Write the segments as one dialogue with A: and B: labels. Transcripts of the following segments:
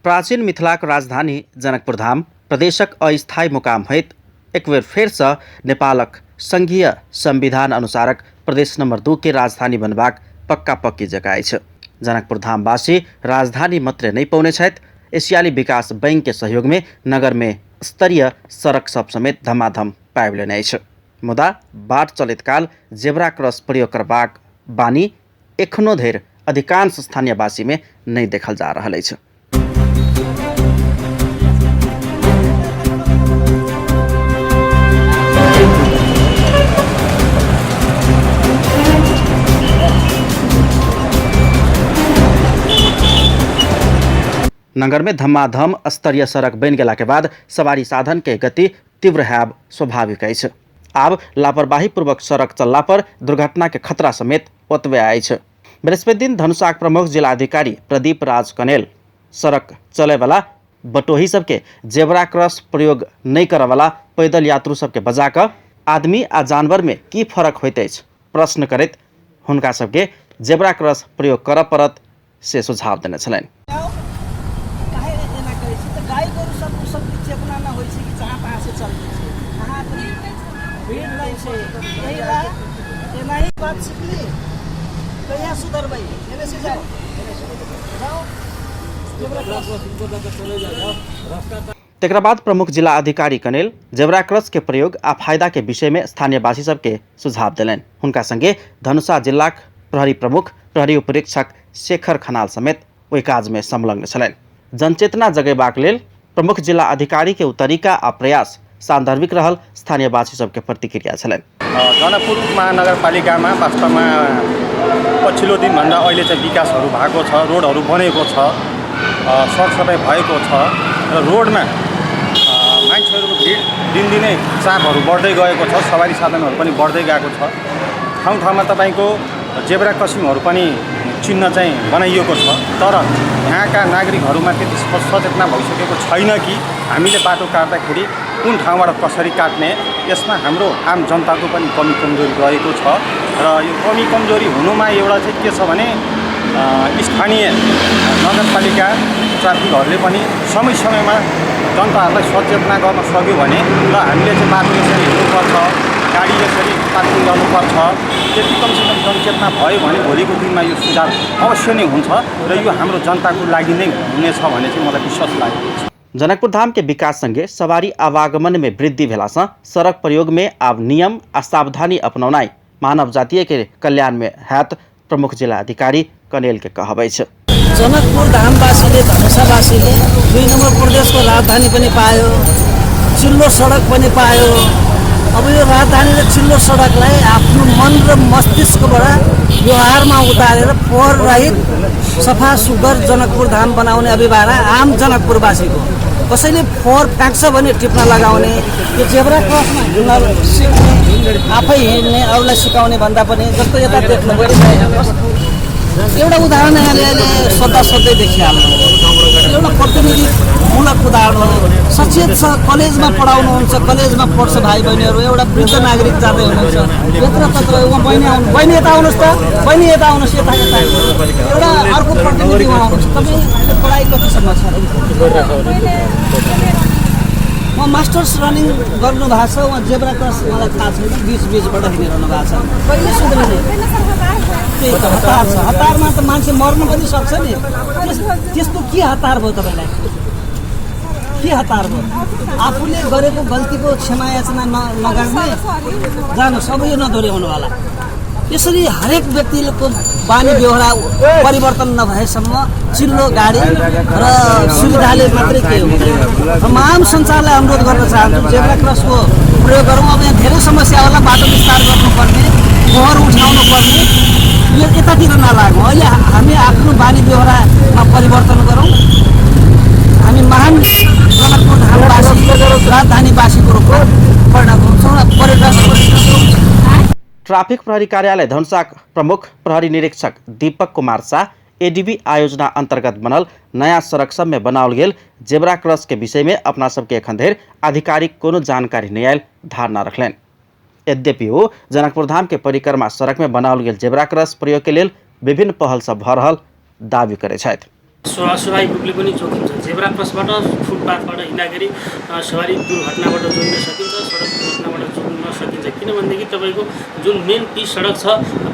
A: प्राचीन मिथिलाको राजधानी जनकपुर धाम प्रदेशक अस्थायी मुकाम होइत एक बेर फेरसँ नेपालक संघीय संविधान अनुसारक प्रदेश नंबर 2 के राजधानी बनबाक पक्का पक्की जगह छ। जनकपुर धामवासी राजधानी मात्रै नै पाउने छथि, एशियाली विकास बैंक के सहयोग में नगर में स्तरीय सड़क सब समेत धमाधम पाबि लेने छ। मुदा बाट चलैत काल जेब्रा क्रॉस प्रयोग करबाक बानी एखनो धरि अधिकांश स्थानीयवासी में नहीं देखल जा रहल अछि। नगर में धमाधम स्तरीय सड़क बन गेला के बाद सवारी साधन के गति तीव्र हैब स्वाभाविक अछि। आब लापरवाही पूर्वक सड़क चलला पर दुर्घटना के खतरा समेत ओतबे अछि। बृहस्पति दिन धनुषाक प्रमुख जिलाधिकारी प्रदीप राज कनेल सड़क चले वाला बटोही सबके जेब्रा क्रॉस प्रयोग नहीं करे वाला पैदल यात्रु सबके बजा कऽ आदमी आ जानवर में की फर्क होइत अछि प्रश्न करैत हुनका सबके जेब्रा क्रॉस प्रयोग करऽ पड़त से सुझाव देने छलनि। तेकरा बाद प्रमुख जिला अधिकारी कनेल जेब्रा क्रॉस के प्रयोग आ फायदा के विषय में स्थानीयवासी सबके सुझाव दिलनि। हुनका संगे धनुषा जिलाक प्रहरी प्रमुख प्रहरी उपरीक्षक शेखर खनाल समेत ओहि काज में संलग्न छलनि। जनचेतना जगेबाक लेल प्रमुख जिला अधिकारी के तरीका आ प्रयास सान्दर्भिक रहल स्थानीयवासी सबके प्रतिक्रिया छलनि।
B: जनकपुर महानगरपालिका में वास्तव में पछिल्लो दिनभन्दा अहिले चाहिँ विकासहरू भएको छ, रोडहरू बनेको छ, सरसफाइ भएको छ र रोडमा मान्छेहरूको भिड दिनदिनै चापहरू बढ्दै गएको छ, सवारी साधनहरू पनि बढ्दै गएको छ। ठाउँ ठाउँमा तपाईको जेब्रा क्रसिङहरू पनि चिन्ह चाहिँ बनाइएको छ, तर यहाँका नागरिकहरूमा त्यति सचेतना भइसकेको छैन कि हामीले बाटो काट्दाखेरि कुन ठाउँबाट कसरी काट्ने। यसमा हाम्रो आम जनताको पनि कमी कमजोरी रहेको छ र यो कमी कमजोरी हुनुमा एउटा चाहिँ के छ भने स्थानीय नगरपालिका ट्राफिकहरूले पनि समय समयमा जनताहरूलाई सचेतना गर्न सक्यो भने र हामीले चाहिँ बाटो यसरी हिँड्नुपर्छ, गाडी यसरी पार्किङ गर्नुपर्छ, त्यति कमसेकम जनचेतना भयो भने भोलिको दिनमा यो सुधार अवश्य नै हुन्छ र यो हाम्रो जनताको लागि नै हुनेछ भन्ने चाहिँ मलाई विश्वास लागेको छ।
A: जनकपुर धाम के विकास संगे सवारी आवागमन में वृद्धि भेलासँ सड़क प्रयोग में आब नियम आ सावधानी अपनाउनाइ मानव जातीय के कल्याण में हैत प्रमुख जिला अधिकारी कनेल के कहबै छ।
C: जनकपुर धामवासीले धनुषावासीले 2 नम्बर प्रदेशको राजधानी पनि पायो, चिल्लो सडक पनि पायो। अब यो राजधानी र चिल्लो सडकलाई आफ्नो मन र मस्तिष्कबाट व्यवहारमा उतारेर फोहोर रहित सफा सुग्घर जनकपुर धाम बनाउने अभिभावना आम जनकपुरवासीको। कसैले फोहोर फ्याँक्छ भने टिप्न लगाउने, यो जेब्रा क्रसमा हिँड्न सिक्ने, आफै हिँड्ने अरूलाई सिकाउने भन्दा पनि जस्तो यता देख्नु एउटा उदाहरण यहाँले सोध्दै देखिहाल्नु। एउटा प्रतिनिधिमूलक उदाहरण हो। सचेत छ, कलेजमा पढाउनुहुन्छ, कलेजमा पढ्छ भाइ बहिनीहरू, एउटा वृद्ध नागरिक जाँदै हुनुहुन्छ, यत्र तत्र बहिनी यता आउनुहोस् त, बहिनी यता आउनुहोस्, यता यता एउटा अर्को प्रतिनिधि आउनुहोस्। तपाईँ पढाइ कतिसम्म छ? म मास्टर्स रनिङ गर्नु भएको छ, उहाँ जेब्रा क्रस मलाई थाहा छैन, बिचबाट हिँडिरहनु भएको छ। कहिले सुध्रिने? त्यही त हतार छ। हतारमा त मान्छे मर्नु पनि सक्छ नि। त्यस्तो के हतार भयो तपाईँलाई? के हतार भयो? आफूले गरेको गल्तीको क्षमा याचना नगर्ने, जानुहोस् अब यो नदोहोऱ्याउनु होला। यसरी हरेक व्यक्तिको बानी बेहोरा परिवर्तन नभएसम्म चिल्लो गाडी र सुविधाले मात्रै के हुँदैन। म आम सञ्चारलाई अनुरोध गर्न चाहन्छु, जेब्रा क्रसको प्रयोग गरौँ। अब यहाँ धेरै समस्या होला, बाटो विस्तार गर्नुपर्ने, फोहोर उठाउनु पर्ने, यो यतातिर नलागौँ। अहिले हामी आफ्नो बानी बेहोरामा परिवर्तन गरौँ। हामी महान जनकपुर धामवासी राजधानीवासीको रूपमा परिणत हुन्छौँ र पर्यटक।
A: ट्राफिक प्रहरी कार्यालय धनुषाक प्रमुख प्रहरी निरीक्षक दीपक कुमार शाह एडीबी आयोजना अंतर्गत बनल नया सड़क सब में बनाओल गेल जेब्रा क्रॉस के विषय में अपना सबके एखन धरि आधिकारिक कोनो जानकारी नहीं आयल धारणा रखलनि। यद्यपि वो जनकपुर धाम के परिक्रमा सड़क में बनाओल गेल जेब्रा क्रॉस प्रयोग के लेल विभिन्न पहल सब भ रहल दावी करे छथि।
D: स्वाभाविक रूपले पनि जोखिम छ। जेब्रा क्रसबाट फुटपाथबाट हिँड्दाखेरि सवारी दुर्घटनाबाट जोड्न सकिन्छ, सडक दुर्घटनाबाट जोड्न सकिन्छ। किनभनेदेखि तपाईँको जुन मेन पिच सडक छ,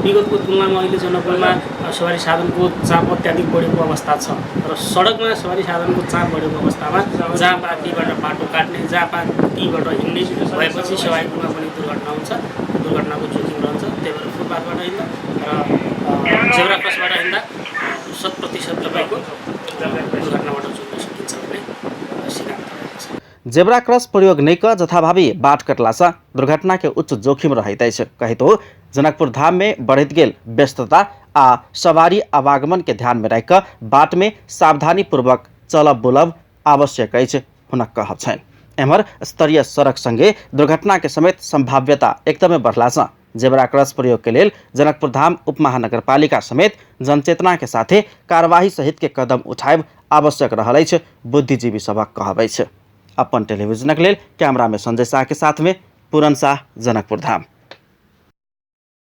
D: विगतको तुलनामा अहिले जनकपुरमा सवारी साधनको चाप अत्याधिक बढेको अवस्था छ र सडकमा सवारी साधनको चाप बढेको अवस्थामा जहाँ पार्टीबाट बाटो काट्ने, जहाँ पार्टीबाट हिँड्ने भएपछि स्वाभाविकमा पनि दुर्घटना हुन्छ, दुर्घटनाको जोखिम रहन्छ। त्यही भएर फुटपाथबाट हिँड्दा र जेब्रा क्रसबाट हिँड्दा 100% तपाईँको दुर्घटनाबाट जोड्न सकिन्छ भन्ने सिद्धान्त रहेको छ।
A: जेब्रा क्रॉस प्रयोग नहीं कर जथाभावी बाट कटला से दुर्घटना के उच्च जोखिम रहते है। कही तो जनकपुर धाम में बढ़त गेल व्यस्तता आ सवारी आवागमन के ध्यान में रखकर बाट में सावधानी पूर्वक चलब बुलब आवश्यक है हुनक कहब छन्। एमहर स्तरीय सड़क संगे दुर्घटना के समेत संभाव्यता एकदमै बढ़ला छ। जेब्रा क्रॉस प्रयोग के लेल जनकपुर धाम उपमहानगरपालिका समेत जनचेतना के साथे कार्यवाही सहित के कदम उठाएब आवश्यक रहल छै बुद्धिजीवी सबक कहबै छै। अपन टेलीविजन के लेल कैमरा में संजय शाह के साथ में पूरन शाह, जनकपुर धाम।